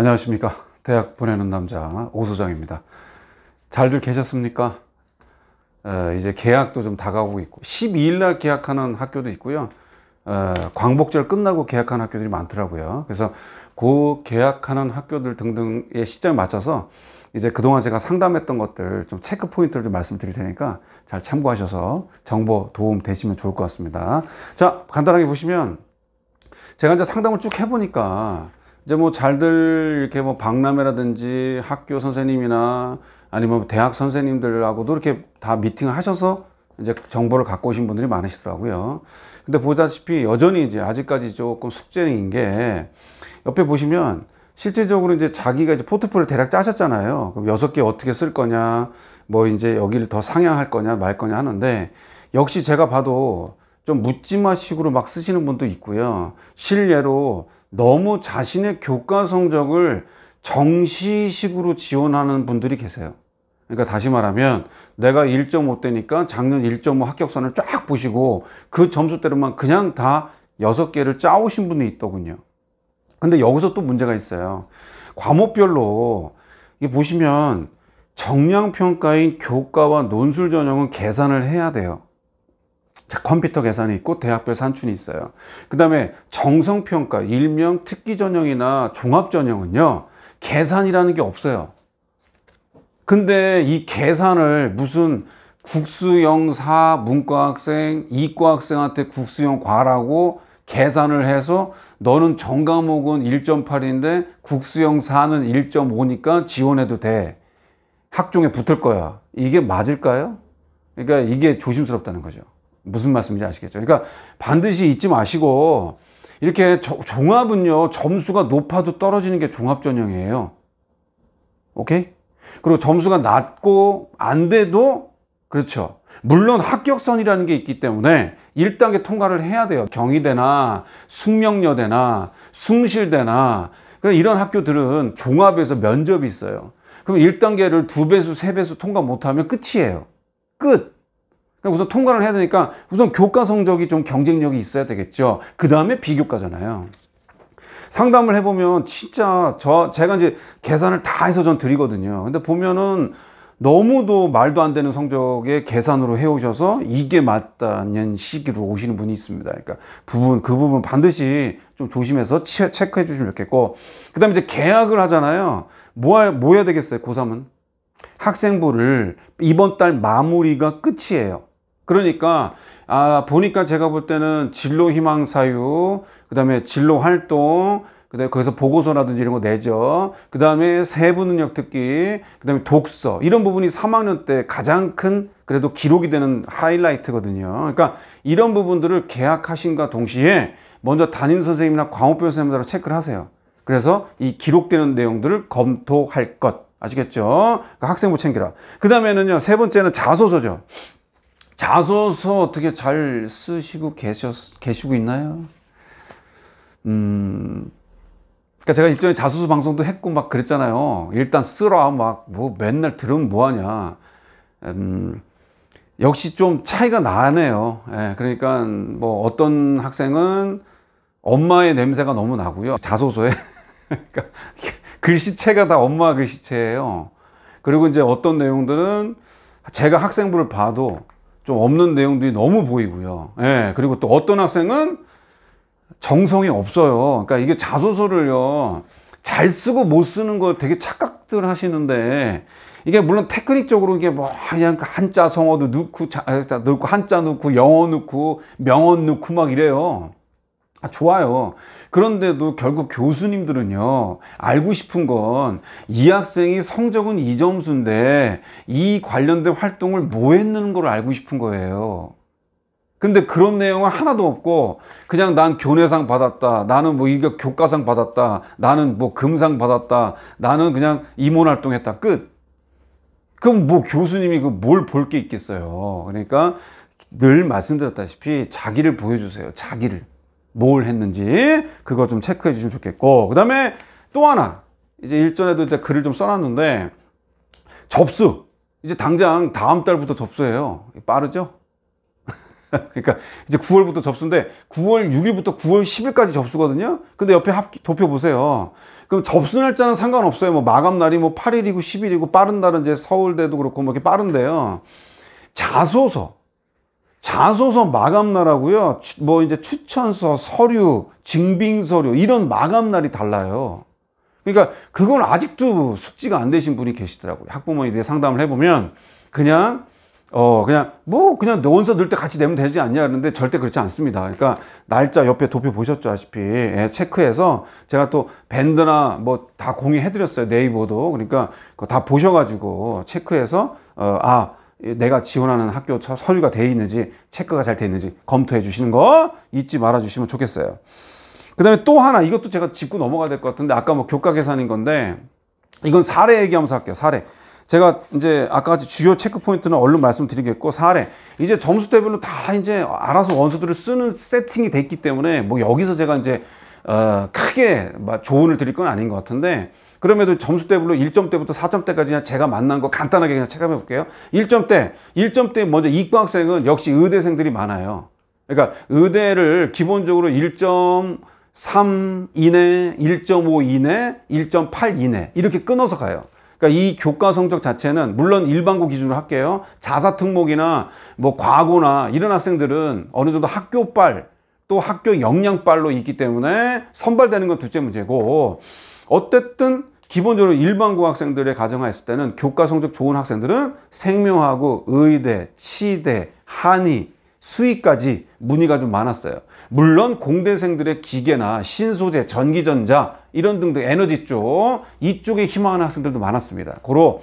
안녕하십니까. 대학 보내는 남자 오소장입니다. 잘들 계셨습니까? 이제 개학도 좀 다가오고 있고 12일 날 개학하는 학교도 있고요. 광복절 끝나고 개학하는 학교들이 많더라고요. 그래서 그 개학하는 학교들 등등의 시점에 맞춰서 이제 그동안 제가 상담했던 것들 좀 체크 포인트를 좀 말씀드릴 테니까 잘 참고하셔서 정보 도움 되시면 좋을 것 같습니다. 자, 간단하게 보시면 제가 이제 상담을 쭉 해보니까 이제 뭐 잘들 이렇게 뭐 박람회라든지 학교 선생님이나 아니면 대학 선생님들하고도 이렇게 다 미팅을 하셔서 이제 정보를 갖고 오신 분들이 많으시더라고요. 근데 보다시피 여전히 이제 아직까지 조금 숙제인 게 옆에 보시면 실질적으로 이제 자기가 이제 포트폴리오 대략 짜셨잖아요. 그럼 6개 어떻게 쓸 거냐, 뭐 이제 여기를 더 상향할 거냐 말 거냐 하는데 역시 제가 봐도 좀 묻지마식으로 막 쓰시는 분도 있고요. 실례로 너무 자신의 교과 성적을 정시식으로 지원하는 분들이 계세요. 그러니까 다시 말하면 내가 1.5 대니까 작년 1.5 합격선을 쫙 보시고 그 점수대로만 그냥 다 6개를 짜오신 분이 있더군요. 근데 여기서 또 문제가 있어요. 과목별로 이게 보시면 정량평가인 교과와 논술 전형은 계산을 해야 돼요. 자, 컴퓨터 계산이 있고 대학별 산출이 있어요. 그 다음에 정성평가, 일명 특기 전형이나 종합 전형은요, 계산이라는 게 없어요. 근데 이 계산을 무슨 국수영사 문과학생, 이과학생한테 국수영 과라고 계산을 해서 너는 전과목은 1.8인데 국수영사는 1.5니까 지원해도 돼. 학종에 붙을 거야. 이게 맞을까요? 그러니까 이게 조심스럽다는 거죠. 무슨 말씀인지 아시겠죠? 그러니까 반드시 잊지 마시고 이렇게 종합은요, 점수가 높아도 떨어지는 게 종합전형이에요. 오케이? 그리고 점수가 낮고 안 돼도 그렇죠. 물론 합격선이라는 게 있기 때문에 1단계 통과를 해야 돼요. 경희대나 숙명여대나 숭실대나 이런 학교들은 종합에서 면접이 있어요. 그럼 1단계를 2배수, 3배수 통과 못하면 끝이에요. 끝! 우선 통과를 해야 되니까 우선 교과 성적이 좀 경쟁력이 있어야 되겠죠. 그 다음에 비교과잖아요. 상담을 해보면 진짜 제가 이제 계산을 다 해서 전 드리거든요. 근데 보면은 너무도 말도 안 되는 성적의 계산으로 해오셔서 이게 맞다는 시기로 오시는 분이 있습니다. 그러니까 그 부분 반드시 좀 조심해서 체크해 주시면 좋겠고, 그 다음에 이제 개학을 하잖아요. 뭐 해야 되겠어요? 고3은 학생부를 이번 달 마무리가 끝이에요. 그러니까 보니까 제가 볼 때는 진로 희망 사유, 그 다음에 진로 활동, 그 다음에 거기서 보고서라든지 이런 거 내죠. 그 다음에 세부 능력 듣기, 그 다음에 독서, 이런 부분이 3학년 때 가장 큰 그래도 기록이 되는 하이라이트거든요. 그러니까 이런 부분들을 개학하신과 동시에 먼저 담임 선생님이나 과목별 선생님들하고 체크를 하세요. 그래서 이 기록되는 내용들을 검토할 것. 아시겠죠? 그러니까 학생부 챙기라. 그 다음에는요, 세 번째는 자소서죠. 자소서 어떻게 잘 쓰시고 계시고 있나요? 그러니까 제가 일전에 자소서 방송도 했고 막 그랬잖아요. 일단 쓰라, 막 뭐 맨날 들으면 뭐하냐. 역시 좀 차이가 나네요. 예, 그러니까 뭐 어떤 학생은 엄마의 냄새가 너무 나고요. 자소서에. 그러니까 글씨체가 다 엄마 글씨체예요. 그리고 이제 어떤 내용들은 제가 학생부를 봐도 좀 없는 내용들이 너무 보이고요. 예, 그리고 또 어떤 학생은 정성이 없어요. 그러니까 이게 자소서를요, 잘 쓰고 못 쓰는 거 되게 착각들 하시는데, 이게 물론 테크닉적으로 이게 뭐 그냥 한자 성어도 넣고 한자 넣고 영어 넣고 명언 넣고 막 이래요. 좋아요. 그런데도 결국 교수님들은요, 알고 싶은 건 이 학생이 성적은 이 점수인데 이 관련된 활동을 뭐 했는 걸 알고 싶은 거예요. 근데 그런 내용은 하나도 없고 그냥 난 교내상 받았다, 나는 뭐 이거 교과상 받았다, 나는 뭐 금상 받았다, 나는 그냥 임원 활동했다, 끝. 그럼 뭐 교수님이 그 뭘 볼 게 있겠어요. 그러니까 늘 말씀드렸다시피 자기를 보여주세요. 자기를. 뭘 했는지 그거 좀 체크해 주시면 좋겠고, 그 다음에 또 하나, 이제 일전에도 이제 글을 좀 써놨는데, 접수. 이제 당장 다음 달부터 접수해요. 빠르죠? 그러니까 이제 9월부터 접수인데 9월 6일부터 9월 10일까지 접수거든요. 근데 옆에 도표 보세요. 그럼 접수 날짜는 상관없어요. 뭐 마감 날이 뭐 8일이고 10일이고 빠른 날은 이제 서울대도 그렇고 뭐 이렇게 빠른데요. 자소서 마감 날하고요. 뭐 이제 추천서, 서류, 증빙 서류 이런 마감 날이 달라요. 그러니까 그건 아직도 숙지가 안 되신 분이 계시더라고요. 학부모에 대해 상담을 해보면 그냥 원서 넣을 때 같이 내면 되지 않냐 그러는데 절대 그렇지 않습니다. 그러니까 날짜 옆에 도표 보셨죠, 아시피. 예, 체크해서 제가 또 밴드나 뭐 다 공유해 드렸어요, 네이버도. 그러니까 그거 다 보셔가지고 체크해서 내가 지원하는 학교 서류가 돼 있는지, 체크가 잘 돼 있는지 검토해 주시는 거 잊지 말아 주시면 좋겠어요. 그 다음에 또 하나, 이것도 제가 짚고 넘어가야 될 것 같은데, 아까 뭐 교과 계산인 건데, 이건 사례 얘기하면서 할게요. 사례. 제가 이제 아까 같이 주요 체크 포인트는 얼른 말씀드리겠고, 사례. 이제 점수대별로 다 이제 알아서 원서들을 쓰는 세팅이 돼 있기 때문에 뭐 여기서 제가 이제 크게 조언을 드릴 건 아닌 것 같은데, 그럼에도 점수대별로 1점대부터 4점대까지 그냥 제가 만난 거 간단하게 그냥 체크해 볼게요. 1점대 먼저 이과 학생은 역시 의대생들이 많아요. 그러니까 의대를 기본적으로 1.3 이내, 1.5 이내, 1.8 이내 이렇게 끊어서 가요. 그러니까 이 교과 성적 자체는 물론 일반고 기준으로 할게요. 자사 특목이나 뭐 과고나 이런 학생들은 어느 정도 학교빨 또 학교 역량빨로 있기 때문에 선발되는 건 둘째 문제고, 어쨌든 기본적으로 일반고 학생들의 가정하였을 때는 교과 성적 좋은 학생들은 생명하고 의대, 치대, 한의, 수의까지 문의가 좀 많았어요. 물론 공대생들의 기계나 신소재, 전기전자 이런 등등 에너지 이쪽에 희망하는 학생들도 많았습니다. 고로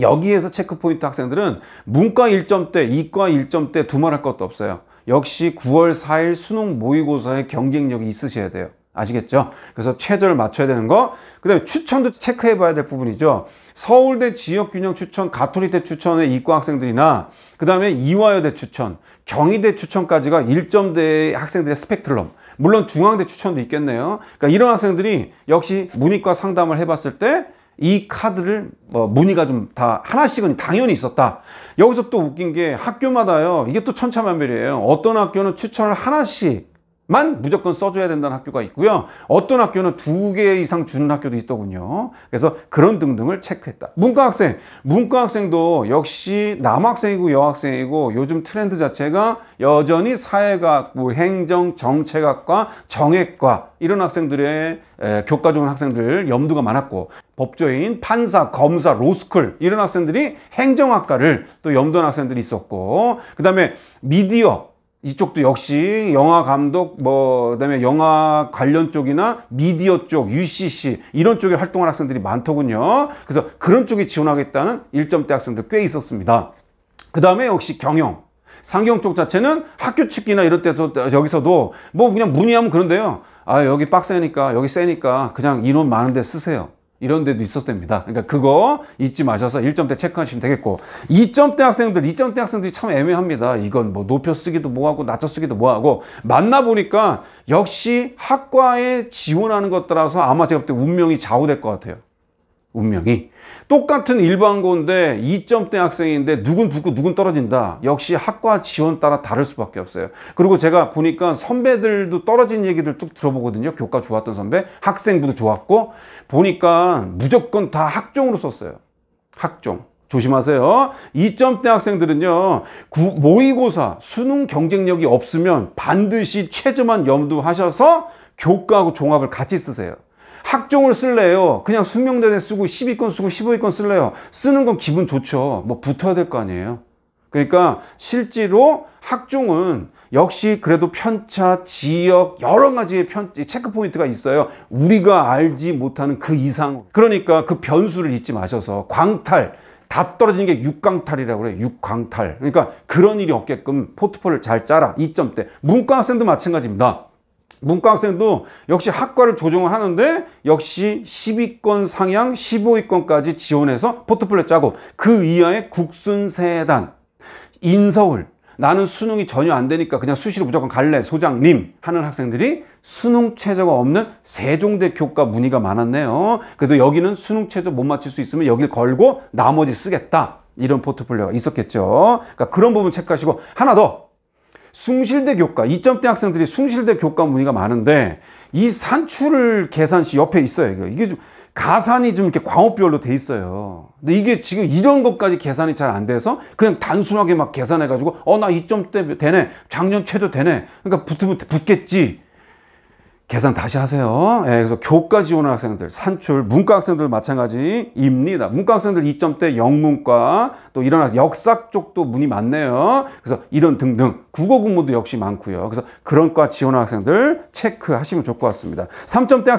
여기에서 체크포인트 학생들은 문과 1점대, 이과 1점대 두말할 것도 없어요. 역시 9월 4일 수능 모의고사의 경쟁력이 있으셔야 돼요. 아시겠죠? 그래서 최저를 맞춰야 되는 거. 그 다음에 추천도 체크해 봐야 될 부분이죠. 서울대 지역균형 추천, 가톨릭대 추천의 이과 학생들이나 그 다음에 이화여대 추천, 경희대 추천까지가 1점대 학생들의 스펙트럼. 물론 중앙대 추천도 있겠네요. 그러니까 이런 학생들이 역시 문이과 상담을 해봤을 때 이 카드를 문의가 좀 다 하나씩은 당연히 있었다. 여기서 또 웃긴 게 학교마다요. 이게 또 천차만별이에요. 어떤 학교는 추천을 하나씩만 무조건 써줘야 된다는 학교가 있고요. 어떤 학교는 2개 이상 주는 학교도 있더군요. 그래서 그런 등등을 체크했다. 문과학생도 역시 남학생이고 여학생이고 요즘 트렌드 자체가 여전히 사회과학부, 행정, 정책학과, 정액과 이런 학생들의 교과 좋은 학생들 염두가 많았고, 법조인, 판사, 검사, 로스쿨 이런 학생들이 행정학과를 또 염두한 학생들이 있었고, 그 다음에 미디어 이쪽도 역시 영화 감독, 그다음에 영화 관련 쪽이나 미디어 쪽, UCC 이런 쪽에 활동한 학생들이 많더군요. 그래서 그런 쪽에 지원하겠다는 1점대 학생들 꽤 있었습니다. 그 다음에 역시 경영, 상경 쪽 자체는 학교 측이나 이런 데서 여기서도 뭐 그냥 문의하면 그런데요. 여기 빡세니까, 여기 세니까 그냥 인원 많은데 쓰세요. 이런 데도 있었답니다. 그러니까 그거 잊지 마셔서 1점대 체크하시면 되겠고, 2점대 학생들이 참 애매합니다. 이건 뭐 높여 쓰기도 뭐하고 낮춰 쓰기도 뭐하고, 만나보니까 역시 학과에 지원하는 것 따라서 아마 제가 볼 때 운명이 좌우될 것 같아요. 운명이. 똑같은 일반고인데 2점대 학생인데 누군 붙고 누군 떨어진다. 역시 학과 지원 따라 다를 수밖에 없어요. 그리고 제가 보니까 선배들도 떨어진 얘기들 쭉 들어보거든요. 교과 좋았던 선배, 학생부도 좋았고, 보니까 무조건 다 학종으로 썼어요. 학종. 조심하세요. 2점대 학생들은요, 모의고사, 수능 경쟁력이 없으면 반드시 최저만 염두하셔서 교과하고 종합을 같이 쓰세요. 학종을 쓸래요? 그냥 숙명대대 쓰고 10위권 쓰고 15위권 쓸래요? 쓰는 건 기분 좋죠. 뭐 붙어야 될 거 아니에요. 그러니까 실제로 학종은 역시 그래도 편차, 지역 여러 가지의 체크 포인트가 있어요. 우리가 알지 못하는 그 이상. 그러니까 그 변수를 잊지 마셔서 광탈, 다 떨어지는 게 6광탈이라고 그래요. 6광탈. 그러니까 그런 일이 없게끔 포트폴리오를 잘 짜라. 2점대. 문과 학생도 마찬가지입니다. 문과 학생도 역시 학과를 조정을 하는데 역시 10위권 상향 15위권까지 지원해서 포트폴리오 짜고, 그 이하의 국순세단, 인서울, 나는 수능이 전혀 안 되니까 그냥 수시로 무조건 갈래 소장님 하는 학생들이 수능 최저가 없는 세종대 교과 문의가 많았네요. 그래도 여기는 수능 최저 못 맞출 수 있으면 여길 걸고 나머지 쓰겠다, 이런 포트폴리오가 있었겠죠. 그러니까 그런 부분 체크하시고, 하나 더, 숭실대 교과, 2점대 학생들이 숭실대 교과 문의가 많은데 이 산출 계산시 옆에 있어요. 이게 좀 가산이 좀 이렇게 과목별로 돼 있어요. 근데 이게 지금 이런 것까지 계산이 잘 안 돼서 그냥 단순하게 막 계산해가지고 나 2점대 되네. 작년 최저 되네. 그러니까 붙으면 붙겠지. 계산 다시 하세요. 예, 그래서 교과 지원하는 학생들, 산출, 문과 학생들 마찬가지입니다. 문과 학생들 2점대 영문과, 또 이런 역사 쪽도 문이 많네요. 그래서 이런 등등, 국어 공부도 역시 많고요. 그래서 그런 과 지원하는 학생들 체크하시면 좋을 것 같습니다. 3점대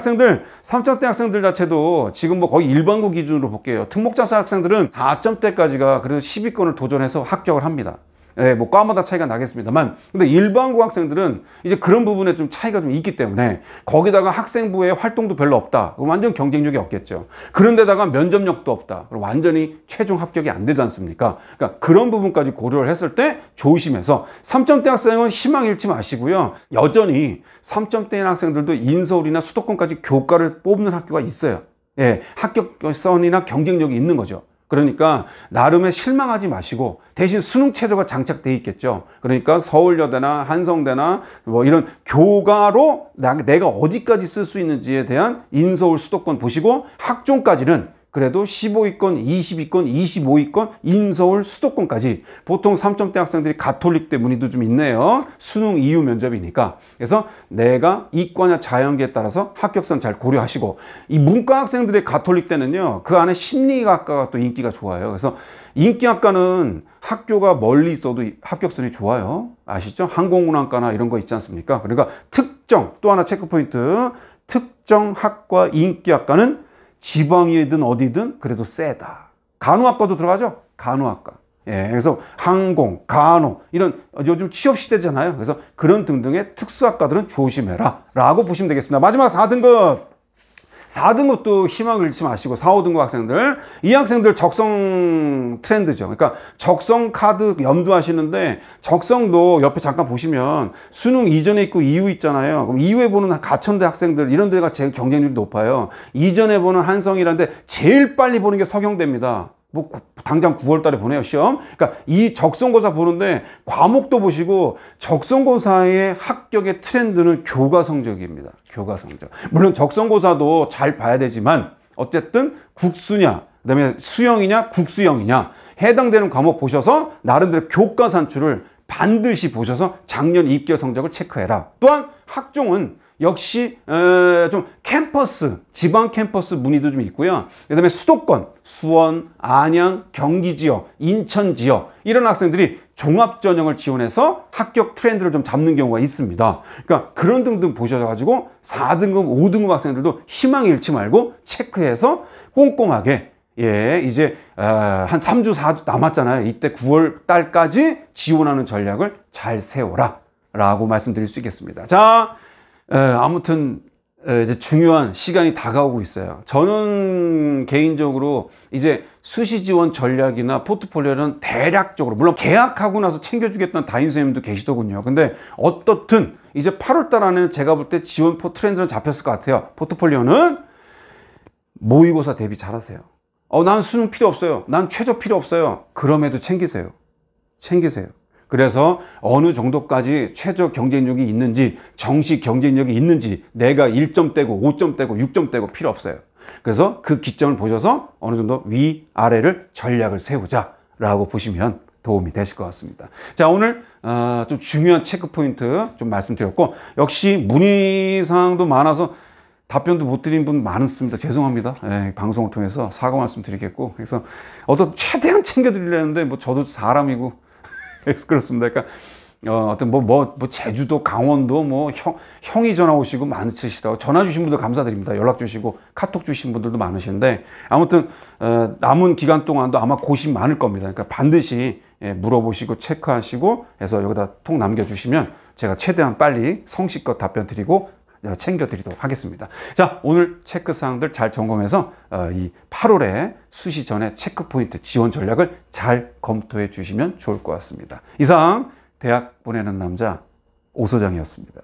학생들 자체도 지금 뭐 거의 일반고 기준으로 볼게요. 특목자사 학생들은 4점대까지가 그래도 10위권을 도전해서 합격을 합니다. 예, 뭐 과마다 차이가 나겠습니다만, 근데 일반고 학생들은 이제 그런 부분에 좀 차이가 좀 있기 때문에 거기다가 학생부의 활동도 별로 없다. 완전 경쟁력이 없겠죠. 그런데다가 면접력도 없다. 그럼 완전히 최종 합격이 안 되지 않습니까? 그러니까 그런 부분까지 고려를 했을 때 조심해서 3점대 학생은 희망 잃지 마시고요. 여전히 3점대인 학생들도 인서울이나 수도권까지 교과를 뽑는 학교가 있어요. 예, 합격선이나 경쟁력이 있는 거죠. 그러니까 나름의 실망하지 마시고 대신 수능 최저가 장착돼 있겠죠. 그러니까 서울여대나 한성대나 뭐 이런 교과로 내가 어디까지 쓸 수 있는지에 대한 인서울 수도권 보시고 학종까지는 그래도 15위권, 20위권, 25위권, 인서울 수도권까지 보통 3점대 학생들이 가톨릭대 문의도 좀 있네요. 수능 이후 면접이니까. 그래서 내가 이과냐 자연계에 따라서 합격선 잘 고려하시고, 이 문과 학생들의 가톨릭대는요, 그 안에 심리학과가 또 인기가 좋아요. 그래서 인기학과는 학교가 멀리 있어도 합격선이 좋아요. 아시죠? 항공운항과나 이런 거 있지 않습니까? 그러니까 특정, 또 하나 체크포인트, 특정 학과 인기학과는 지방이든 어디든 그래도 세다. 간호학과도 들어가죠? 간호학과. 예, 그래서 항공, 간호 이런 요즘 취업 시대잖아요. 그래서 그런 등등의 특수학과들은 조심해라 라고 보시면 되겠습니다. 마지막 4등급. 4등급도 희망을 잃지 마시고 4, 5등급 학생들, 이 학생들 적성 트렌드죠. 그러니까 적성 카드 염두하시는데, 적성도 옆에 잠깐 보시면 수능 이전에 있고 이후 있잖아요. 그럼 이후에 보는 가천대 학생들 이런 데가 제일 경쟁률이 높아요. 이전에 보는 한성이라는데 제일 빨리 보는 게 서경대입니다. 뭐 당장 9월 달에 보내요, 시험. 그러니까 이 적성고사 보는데 과목도 보시고, 적성고사의 합격의 트렌드는 교과 성적입니다. 교과 성적. 물론 적성고사도 잘 봐야 되지만 어쨌든 국수냐, 그다음에 수영이냐, 국수형이냐 해당되는 과목 보셔서 나름대로 교과 산출을 반드시 보셔서 작년 입결 성적을 체크해라. 또한 학종은 역시 좀 캠퍼스, 지방 캠퍼스 문의도 좀 있고요. 그다음에 수도권, 수원, 안양, 경기 지역, 인천 지역 이런 학생들이 종합 전형을 지원해서 합격 트렌드를 좀 잡는 경우가 있습니다. 그러니까 그런 등등 보셔가지고 4등급, 5등급 학생들도 희망 잃지 말고 체크해서 꼼꼼하게, 예, 이제 한 3주, 4주 남았잖아요. 이때 9월 달까지 지원하는 전략을 잘 세워라 라고 말씀드릴 수 있겠습니다. 자, 아무튼 이제 중요한 시간이 다가오고 있어요. 저는 개인적으로 이제 수시 지원 전략이나 포트폴리오는 대략적으로, 물론 계약하고 나서 챙겨주겠다는 담임 선생님도 계시더군요. 근데 어떻든 이제 8월 달 안에는 제가 볼 때 지원 트렌드는 잡혔을 것 같아요. 포트폴리오는 모의고사 대비 잘하세요. 난 수능 필요 없어요. 난 최저 필요 없어요. 그럼에도 챙기세요. 챙기세요. 그래서 어느 정도까지 최저 경쟁력이 있는지, 정시 경쟁력이 있는지, 내가 1점대고 5점대고 6점대고 필요 없어요. 그래서 그 기점을 보셔서 어느 정도 위아래를 전략을 세우자 라고 보시면 도움이 되실 것 같습니다. 자, 오늘 좀 중요한 체크포인트 좀 말씀드렸고, 역시 문의사항도 많아서 답변도 못 드린 분 많습니다. 죄송합니다. 예, 방송을 통해서 사과 말씀 드리겠고, 그래서 최대한 챙겨드리려는데 뭐 저도 사람이고 그렇습니다. 그러니까 어떤 뭐 제주도, 강원도 뭐 형이 전화 오시고 많으시다고 전화 주신 분들 감사드립니다. 연락 주시고 카톡 주신 분들도 많으신데, 아무튼 남은 기간 동안도 아마 고심 많을 겁니다. 그러니까 반드시 물어보시고 체크하시고 해서 여기다 톡 남겨주시면 제가 최대한 빨리 성실껏 답변 드리고 챙겨드리도록 하겠습니다. 자, 오늘 체크사항들 잘 점검해서 이 8월에 수시 전에 체크포인트 지원 전략을 잘 검토해 주시면 좋을 것 같습니다. 이상 대학 보내는 남자 오소장이었습니다.